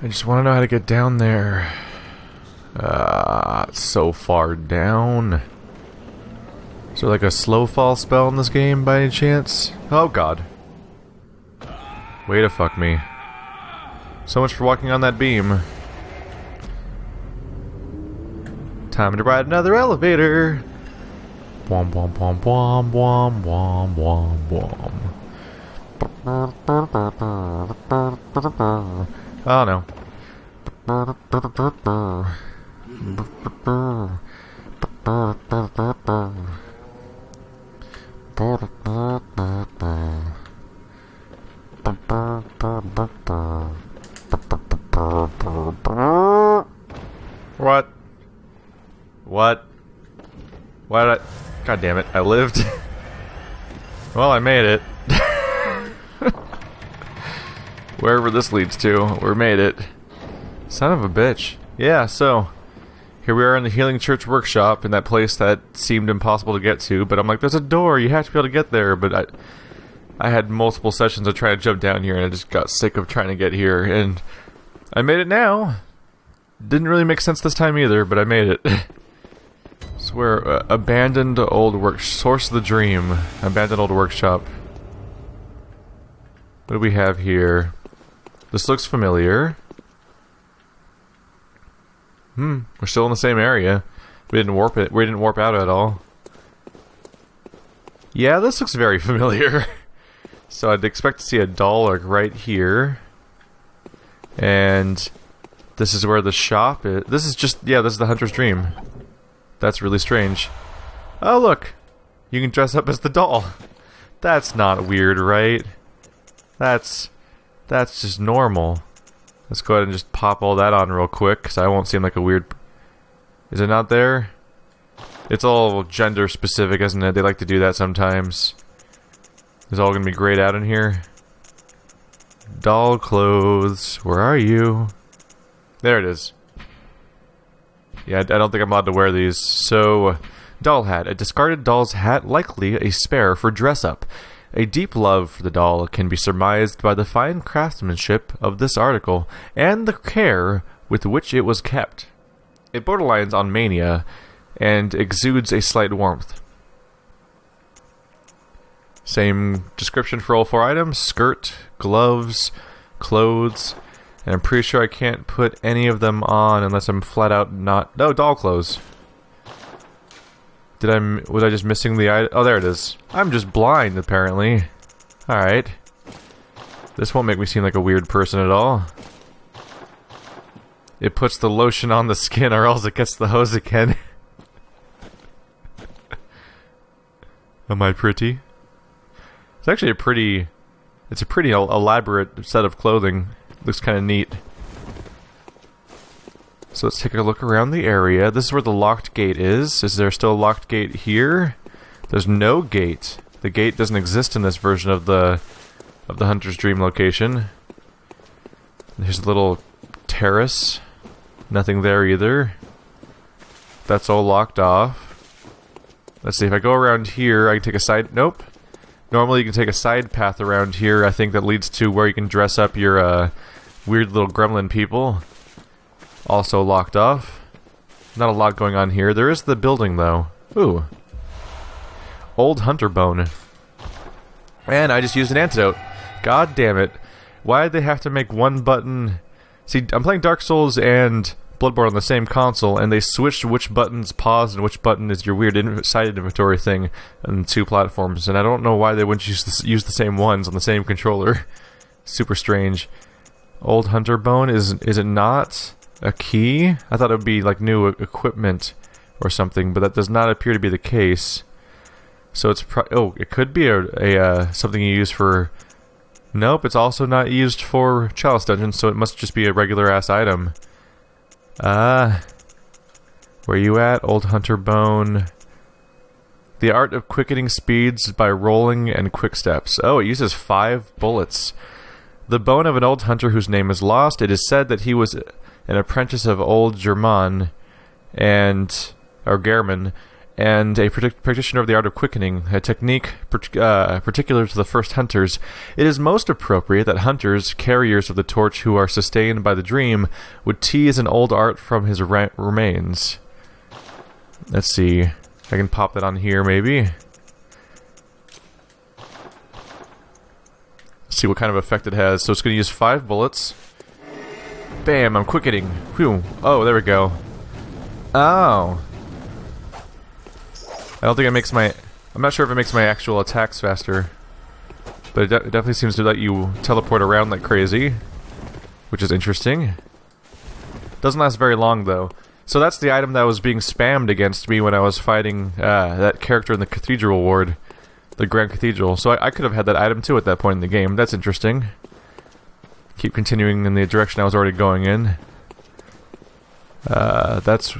I just want to know how to get down there. It's so far down. Is there like a slow fall spell in this game by any chance? Oh god. Way to fuck me. So much for walking on that beam. Time to ride another elevator. Wom wom wom wom wom wom wom wom. Oh no. What? What? Why did I... God damn it, I lived. Well, I made it. Wherever this leads to, we made it. Son of a bitch. Yeah, so... Here we are in the Healing Church workshop, in that place that seemed impossible to get to, but I'm like, there's a door, you have to be able to get there, but I had multiple sessions of trying to jump down here, and I just got sick of trying to get here, and I made it now. Didn't really make sense this time either, but I made it. So we're abandoned old source of the dream. Abandoned old workshop. What do we have here? This looks familiar. We're still in the same area. We didn't warp it. We didn't warp out at all. Yeah, this looks very familiar. So I'd expect to see a doll like right here. And this is where the shop is. This is just, yeah, this is the Hunter's Dream. That's really strange. Oh, look! You can dress up as the doll. That's not weird, right? That's just normal. Let's go ahead and just pop all that on real quick, because I won't seem like a weird... Is it not there? It's all gender specific, isn't it? They like to do that sometimes. Is all gonna be grayed out in here? Doll clothes. Where are you? There it is. Yeah, I don't think I'm allowed to wear these. So, doll hat. A discarded doll's hat, likely a spare for dress-up. A deep love for the doll can be surmised by the fine craftsmanship of this article, and the care with which it was kept. It borderlines on mania, and exudes a slight warmth. Same description for all four items: skirt, gloves, clothes, and I'm pretty sure I can't put any of them on unless I'm flat out not... No, doll clothes. Was I just missing the item? Oh, there it is. I'm just blind, apparently. Alright. This won't make me seem like a weird person at all. It puts the lotion on the skin or else it gets the hose again. Am I pretty? It's actually a pretty elaborate set of clothing. Looks kind of neat. So let's take a look around the area. This is where the locked gate is. Is there still a locked gate here? There's no gate. The gate doesn't exist in this version of the Hunter's Dream location. There's a little terrace. Nothing there either. That's all locked off. Let's see, if I go around here, I can take a side... Nope. Normally you can take a side path around here, I think that leads to where you can dress up your weird little gremlin people. Also locked off. Not a lot going on here. There is the building, though. Ooh. Old Hunter Bone. And I just used an antidote. God damn it. Why did they have to make one button... See, I'm playing Dark Souls and Bloodborne on the same console, and they switched which button's paused and which button is your weird side inventory thing on two platforms, and I don't know why they wouldn't use the same ones on the same controller. Super strange. Old Hunter Bone, is it not a key? I thought it would be like new equipment or something, but that does not appear to be the case. So it's it could be a something you use for... Nope, it's also not used for Chalice Dungeons, so it must just be a regular-ass item. Where you at, Old Hunter Bone? The art of quickening speeds by rolling and quick steps. Oh, it uses 5 bullets. The bone of an old hunter whose name is lost. It is said that he was an apprentice of old German or German, and a practitioner of the art of quickening, a technique particular to the first hunters. It is most appropriate that hunters, carriers of the torch who are sustained by the dream, would tease an old art from his remains. Let's see. I can pop that on here, maybe. See what kind of effect it has. So it's going to use 5 bullets. Bam, I'm quickening. Whew. Oh, there we go. Oh. I don't think it makes my... I'm not sure if it makes my actual attacks faster. But it definitely seems to let you teleport around like crazy. Which is interesting. Doesn't last very long, though. So that's the item that was being spammed against me when I was fighting that character in the Cathedral ward. The Grand Cathedral. So I could have had that item too at that point in the game. That's interesting. Keep continuing in the direction I was already going in. That's...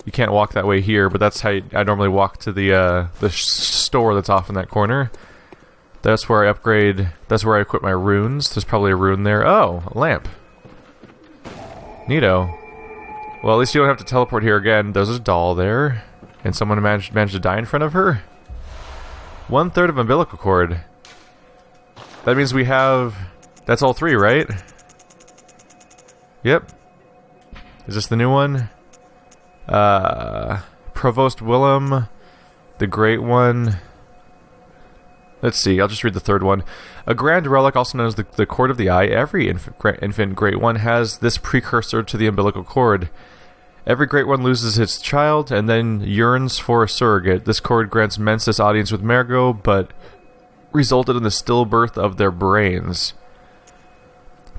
You can't walk that way here, but that's how I normally walk to the store that's off in that corner. That's where I upgrade... That's where I equip my runes. There's probably a rune there. Oh, a lamp. Neato. Well, at least you don't have to teleport here again. There's a doll there. And someone managed to die in front of her. 1/3 of umbilical cord. That means we have... That's all 3, right? Yep. Is this the new one? Provost Willem. The Great One. Let's see, I'll just read the 3rd one. A grand relic, also known as the Cord of the Eye. Every infant Great One has this precursor to the umbilical cord. Every Great One loses its child and then yearns for a surrogate. This cord grants Mensis audience with Margot, but resulted in the stillbirth of their brains.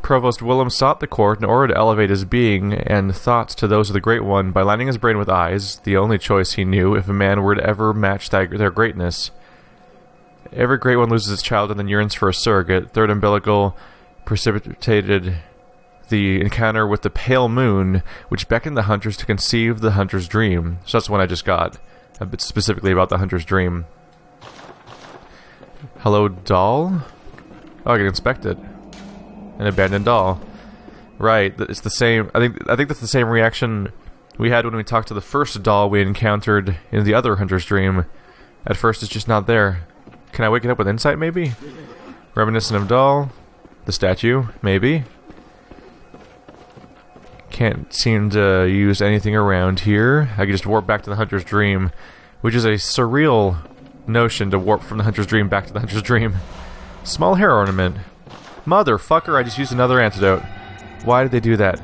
Provost Willem sought the cord in order to elevate his being and thoughts to those of the Great One by lining his brain with eyes, the only choice he knew if a man were to ever match their greatness. Every Great One loses its child and then yearns for a surrogate. 3rd umbilical precipitated the encounter with the pale moon, which beckoned the hunters to conceive the hunter's dream. So that's the one I just got, a bit specifically about the hunter's dream. Hello, doll? Oh, I can inspect it. An abandoned doll. Right, it's the same. I think that's the same reaction we had when we talked to the first doll we encountered in the other hunter's dream. At first, it's just not there. Can I wake it up with insight, maybe? Reminiscent of doll. The statue, maybe. Can't seem to use anything around here. I can just warp back to the hunter's dream, which is a surreal notion to warp from the hunter's dream back to the hunter's dream. Small hair ornament. Motherfucker, I just used another antidote. Why did they do that?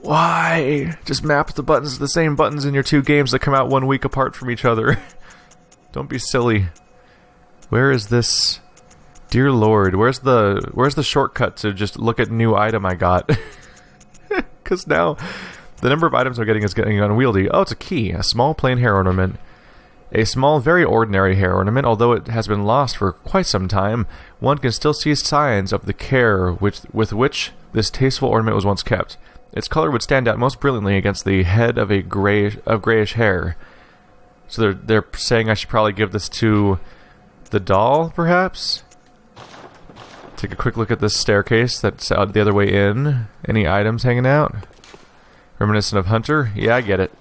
Why? Just map the buttons, the same buttons in your 2 games that come out 1 week apart from each other. Don't be silly. Where is this? Dear Lord, where's the shortcut to just look at new item I got? Because now the number of items I'm getting is getting unwieldy. Oh, it's a key. A small plain hair ornament. A small, very ordinary hair ornament, although it has been lost for quite some time, one can still see signs of the care with which this tasteful ornament was once kept. Its color would stand out most brilliantly against the head of grayish hair. So they're saying I should probably give this to the doll, perhaps? Take a quick look at this staircase that's out the other way in. Any items hanging out? Reminiscent of Hunter? Yeah, I get it.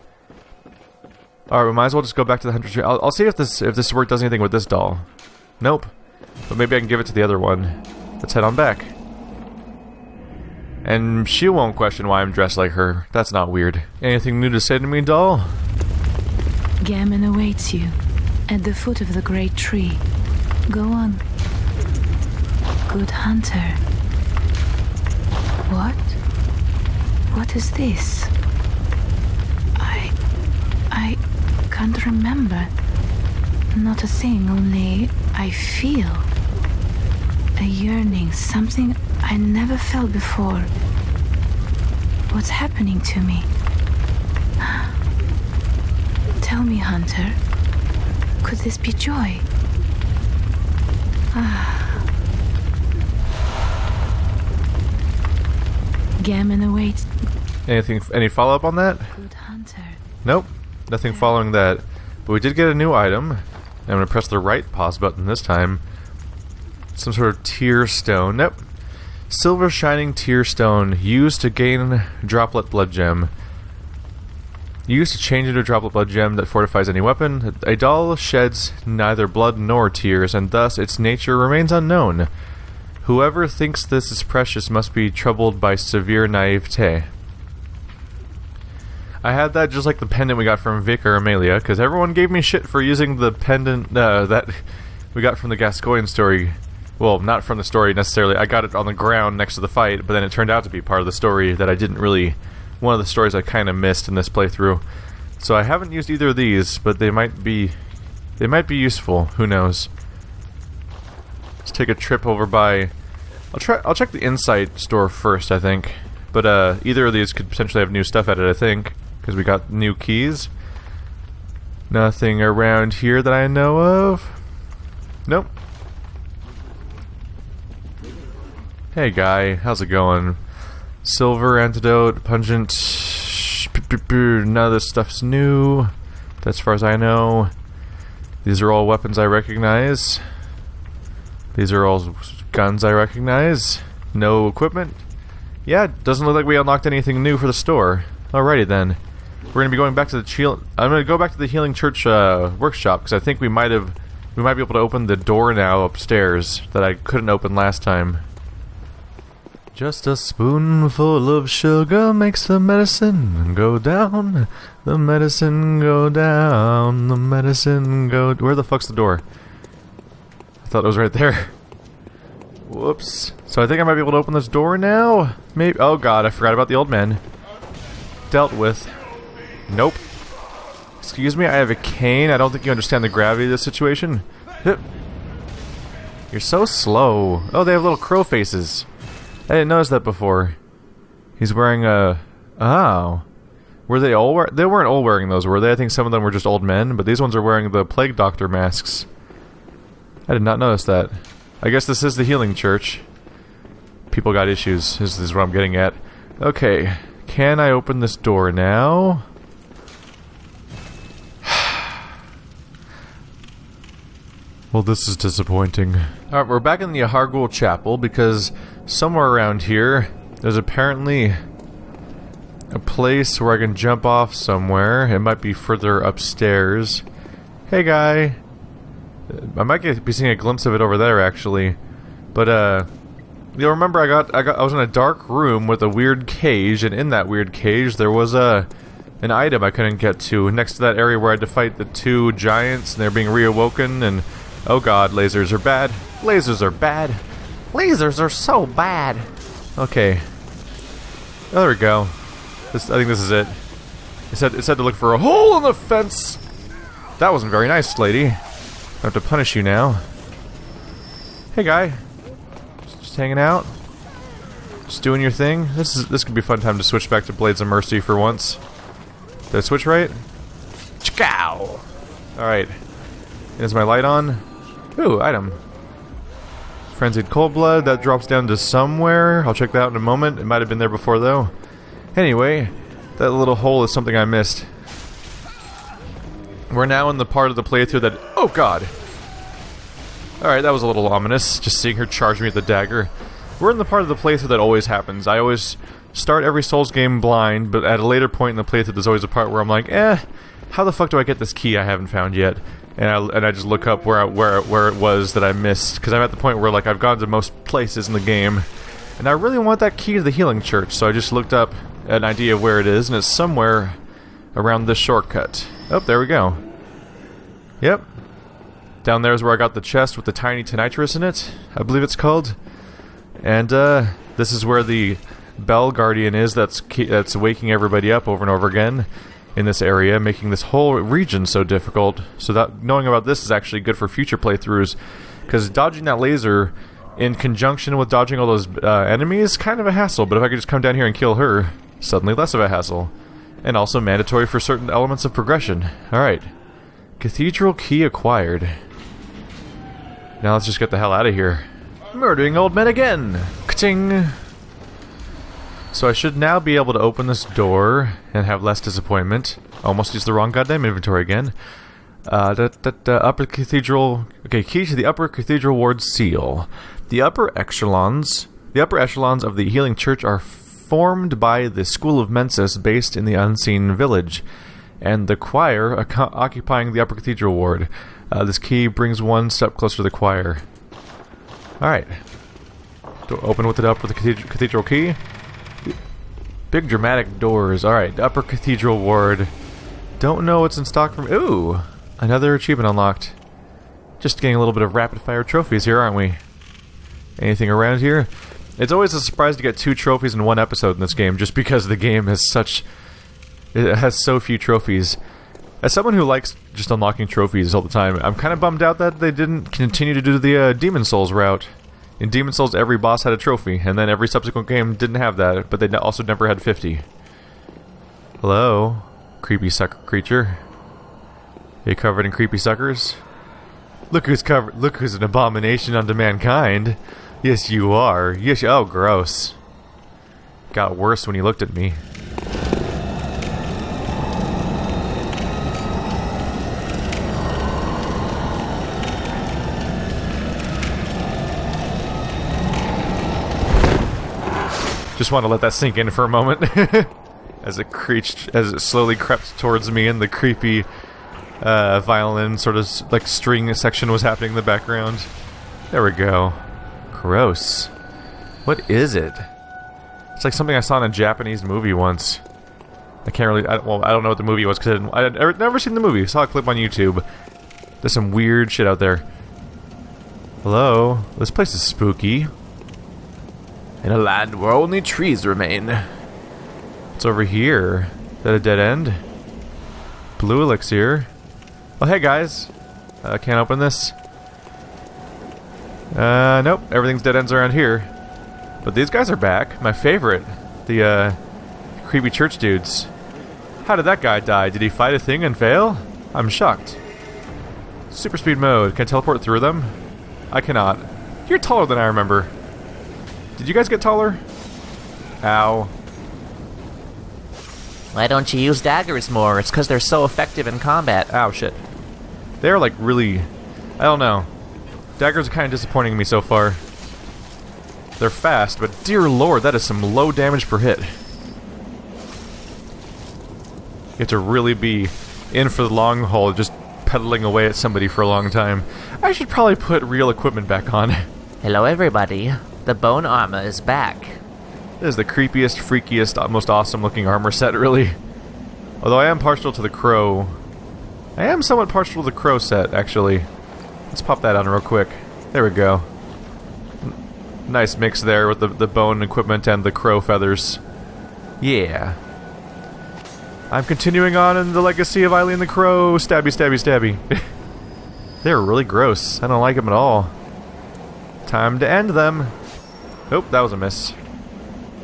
Alright, we might as well just go back to the Hunter's Tree. I'll see if this work does anything with this doll. Nope. But maybe I can give it to the other one. Let's head on back. And she won't question why I'm dressed like her. That's not weird. Anything new to say to me, doll? Gammon awaits you at the foot of the great tree. Go on. Good hunter. What? What is this? I can't remember. Not a thing, only I feel a yearning, something I never felt before. What's happening to me? Tell me, Hunter, could this be joy? Gammon awaits. Any follow-up on that? Good hunter. Nope. Nothing following that. But we did get a new item. I'm going to press the right pause button this time. Some sort of tear stone. Nope. Silver shining tear stone used to gain droplet blood gem. Used to change into a droplet blood gem that fortifies any weapon. A doll sheds neither blood nor tears, and thus its nature remains unknown. Whoever thinks this is precious must be troubled by severe naivete. I had that just like the pendant we got from Vic or Amelia, because everyone gave me shit for using the pendant that we got from the Gascoigne story. Well, not from the story necessarily. I got it on the ground next to the fight, but then it turned out to be part of the story that I didn't really... One of the stories I kind of missed in this playthrough. So I haven't used either of these, but they might be useful. Who knows? Let's take a trip over by... I'll check the Insight store first, I think. But either of these could potentially have new stuff added, I think, because we got new keys. Nothing around here that I know of. Nope. Hey guy, how's it going? Silver, antidote, pungent. None of this stuff's new. As far as I know. These are all weapons I recognize. These are all guns I recognize. No equipment. Yeah, it doesn't look like we unlocked anything new for the store. Alrighty then. We're gonna be going back to the I'm gonna go back to the Healing Church workshop because I think we might be able to open the door now upstairs that I couldn't open last time. Just a spoonful of sugar makes the medicine go down. The medicine go down. The medicine go... Where the fuck's the door? I thought it was right there. Whoops. So I think I might be able to open this door now? Maybe... Oh god, I forgot about the old man. Dealt with. Nope. Excuse me, I have a cane. I don't think you understand the gravity of this situation. You're so slow. Oh, they have little crow faces. I didn't notice that before. He's wearing a... Oh. Were they all They weren't all wearing those, were they? I think some of them were just old men, but these ones are wearing the Plague Doctor masks. I did not notice that. I guess this is the Healing Church. People got issues, this is what I'm getting at. Okay. Can I open this door now? Well, this is disappointing. Alright, we're back in the Yharnam Chapel because somewhere around here there's apparently a place where I can jump off somewhere. It might be further upstairs. Hey guy! I might be seeing a glimpse of it over there actually. But you'll remember I was in a dark room with a weird cage, and in that weird cage there was an item I couldn't get to next to that area where I had to fight the two giants and they're being reawoken and oh god, lasers are bad. Lasers are bad. Lasers are so bad. Okay. Oh, there we go. I think this is it. It said to look for a hole in the fence. That wasn't very nice, lady. I have to punish you now. Hey, guy. Just hanging out. Just doing your thing. This could be a fun time to switch back to Blades of Mercy for once. Did I switch right? Chow. All right. Is my light on? Ooh, item. Frenzied Cold Blood, that drops down to somewhere. I'll check that out in a moment. It might have been there before, though. Anyway, that little hole is something I missed. We're now in the part of the playthrough that... Oh, God! Alright, that was a little ominous, just seeing her charge me with the dagger. We're in the part of the playthrough that always happens. I always start every Souls game blind, but at a later point in the playthrough, there's always a part where I'm like, how the fuck do I get this key I haven't found yet? And I just look up where it was that I missed, because I'm at the point where like I've gone to most places in the game, and I really want that key to the Healing Church, so I just looked up an idea of where it is, and it's somewhere around this shortcut. Oh, there we go. Yep. Down there is where I got the chest with the tiny tonitrus in it, I believe it's called. And this is where the Bell Guardian is that's waking everybody up over and over again in this area, making this whole region so difficult. So that knowing about this is actually good for future playthroughs, because dodging that laser in conjunction with dodging all those enemies is kind of a hassle, but if I could just come down here and kill her, suddenly less of a hassle. And also mandatory for certain elements of progression. Alright. Cathedral key acquired. Now let's just get the hell out of here. Murdering old men again! Ka-ting! So I should now be able to open this door and have less disappointment. Almost used the wrong goddamn inventory again. Upper Cathedral... Okay, key to the Upper Cathedral Ward seal. The upper echelons of the Healing Church are formed by the School of Mensis based in the Unseen Village. and the choir occupying the upper cathedral ward. This key brings one step closer to the choir. Alright. Open with it up with the cathedral key. Big dramatic doors. Alright, upper cathedral ward. Don't know what's in stock from... Ooh! Another achievement unlocked. Just getting a little bit of rapid fire trophies here, aren't we? Anything around here? It's always a surprise to get 2 trophies in one episode in this game, just because the game has such... It has so few trophies. As someone who likes just unlocking trophies all the time, I'm kind of bummed out that they didn't continue to do the Demon Souls route. In Demon Souls, every boss had a trophy, and then every subsequent game didn't have that, but they also never had 50. Hello, creepy sucker creature. Are you covered in creepy suckers? Look who's covered. Look who's an abomination unto mankind. Yes, you are. Yes, oh, gross. Got worse when you looked at me. Just want to let that sink in for a moment. as it slowly crept towards me and the creepy violin sort of like string section was happening in the background. There we go. Gross. What is it? It's like something I saw in a Japanese movie once. I can't really... I don't know what the movie was because I'd never seen the movie. I saw a clip on YouTube. There's some weird shit out there. Hello? This place is spooky. In a land where only trees remain. What's over here? Is that a dead end? Blue elixir. Oh, hey guys. Can't open this. Nope. Everything's dead ends around here. But these guys are back. My favorite. The, creepy church dudes. How did that guy die? Did he fight a thing and fail? I'm shocked. Super speed mode. Can I teleport through them? I cannot. You're taller than I remember. Did you guys get taller? Ow. Why don't you use daggers more? It's because they're so effective in combat. Ow, shit. They're like really... I don't know. Daggers are kind of disappointing me so far. They're fast, but dear lord, that is some low damage per hit. You have to really be in for the long haul, just pedaling away at somebody for a long time. I should probably put real equipment back on. Hello everybody. The bone armor is back. This is the creepiest, freakiest, most awesome looking armor set, really. Although I am partial to the crow. I am somewhat partial to the crow set, actually. Let's pop that on real quick. There we go. Nice mix there with the bone equipment and the crow feathers. Yeah. I'm continuing on in the legacy of Eileen the Crow. Stabby, stabby, stabby. They're really gross. I don't like them at all. Time to end them. Nope, that was a miss.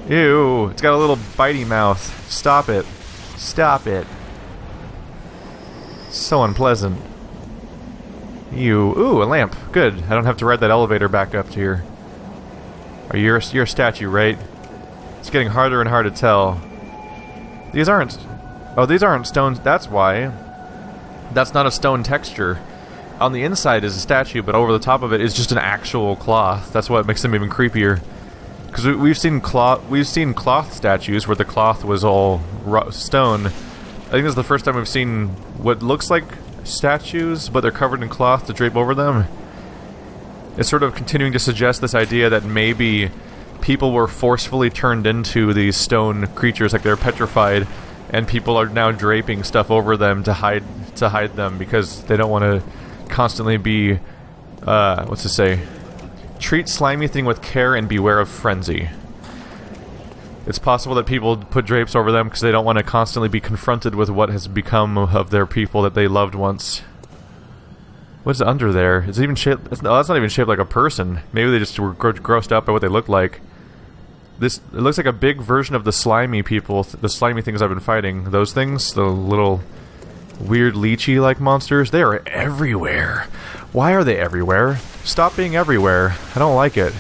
Ew, it's got a little bitey mouth. Stop it. Stop it. So unpleasant. Ew. Ooh, a lamp. Good. I don't have to ride that elevator back up to here. Oh, you're a statue, right? It's getting harder and harder to tell. These aren't... Oh, these aren't stones. That's why. That's not a stone texture. On the inside is a statue, but over the top of it is just an actual cloth. That's what makes them even creepier. Because we've seen cloth statues where the cloth was all stone. I think this is the first time we've seen what looks like statues, but they're covered in cloth to drape over them. It's sort of continuing to suggest this idea that maybe people were forcefully turned into these stone creatures, like they're petrified, and people are now draping stuff over them to hide them because they don't want to constantly be, what's to say? Treat slimy thing with care and beware of frenzy. It's possible that people put drapes over them because they don't want to constantly be confronted with what has become of their people that they loved once. What's under there? It's even shaped... No, that's not even shaped like a person. Maybe they just were grossed out by what they look like. It looks like a big version of the slimy people, the slimy things I've been fighting. Those things, the little weird lychee-like monsters, they are everywhere. Why are they everywhere? Stop being everywhere. I don't like it.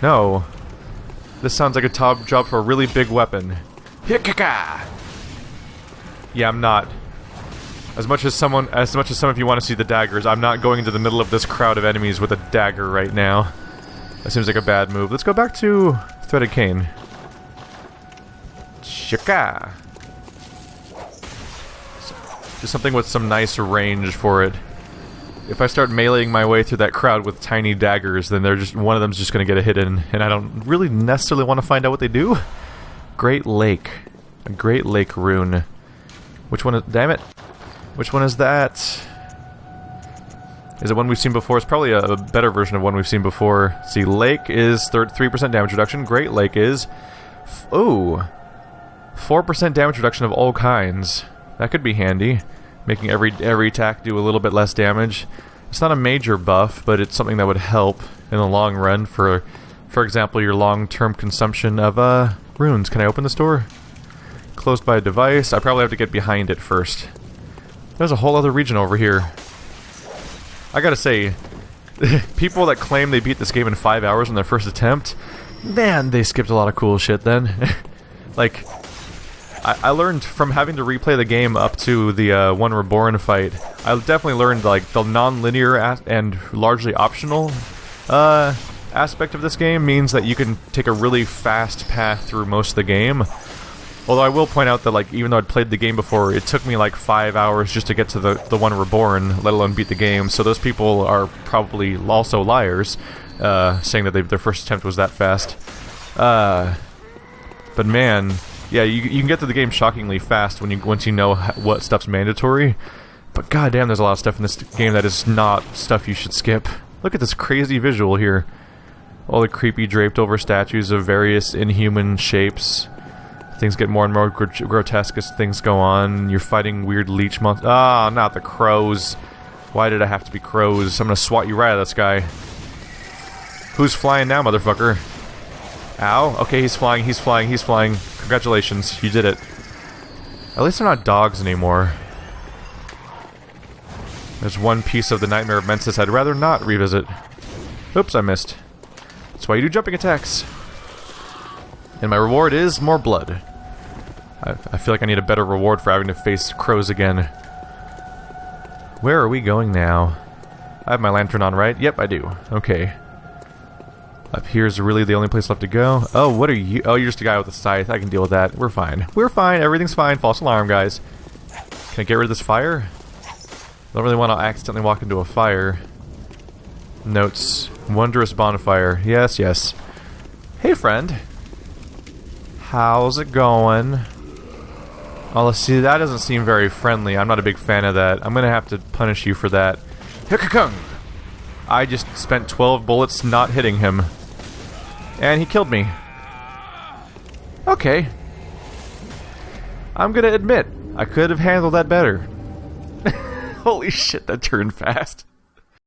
No. This sounds like a top job for a really big weapon. Hikaka! Yeah, I'm not. As much as some of you want to see the daggers, I'm not going into the middle of this crowd of enemies with a dagger right now. That seems like a bad move. Let's go back to Threaded Cane. Shika! Just something with some nice range for it. If I start meleeing my way through that crowd with tiny daggers, then one of them's just going to get a hit in, and I don't really necessarily want to find out what they do. Great Lake. A Great Lake rune. Which one is... Damn it. Which one is that? Is it one we've seen before? It's probably a better version of one we've seen before. See, Lake is 3% damage reduction. Great Lake is... Ooh. 4% damage reduction of all kinds. That could be handy. Making every attack do a little bit less damage. It's not a major buff, but it's something that would help in the long run for example, your long-term consumption of runes. Can I open this door? Closed by a device. I probably have to get behind it first. There's a whole other region over here. I gotta say, people that claim they beat this game in 5 hours on their first attempt, man, they skipped a lot of cool shit then. Like... I learned from having to replay the game up to the One Reborn fight. I definitely learned like the non-linear and largely optional aspect of this game means that you can take a really fast path through most of the game. Although I will point out that like even though I'd played the game before, it took me like 5 hours just to get to the One Reborn, let alone beat the game. So those people are probably also liars, saying that their first attempt was that fast. But man. Yeah, you can get through the game shockingly fast once you know what stuff's mandatory. But goddamn, there's a lot of stuff in this game that is not stuff you should skip. Look at this crazy visual here. All the creepy draped over statues of various inhuman shapes. Things get more and more grotesque as things go on. You're fighting weird leech monsters. Ah, not the crows. Why did I have to be crows? I'm gonna swat you right out of the sky. Who's flying now, motherfucker? Ow. Okay, he's flying, he's flying, he's flying. Congratulations, you did it. At least they're not dogs anymore. There's one piece of the Nightmare of Mensis I'd rather not revisit. Oops, I missed. That's why you do jumping attacks. And my reward is more blood. I feel like I need a better reward for having to face crows again. Where are we going now? I have my lantern on, right? Yep, I do. Okay. Up here's really the only place left to go. Oh, what are you? Oh, you're just a guy with a scythe. I can deal with that. We're fine. We're fine. Everything's fine. False alarm, guys. Can I get rid of this fire? I don't really want to accidentally walk into a fire. Notes. Wondrous bonfire. Yes, yes. Hey, friend. How's it going? Oh, let's see. That doesn't seem very friendly. I'm not a big fan of that. I'm going to have to punish you for that. Hickakung! I just spent 12 bullets not hitting him. And he killed me. Okay. I'm gonna admit, I could have handled that better. Holy shit, that turned fast.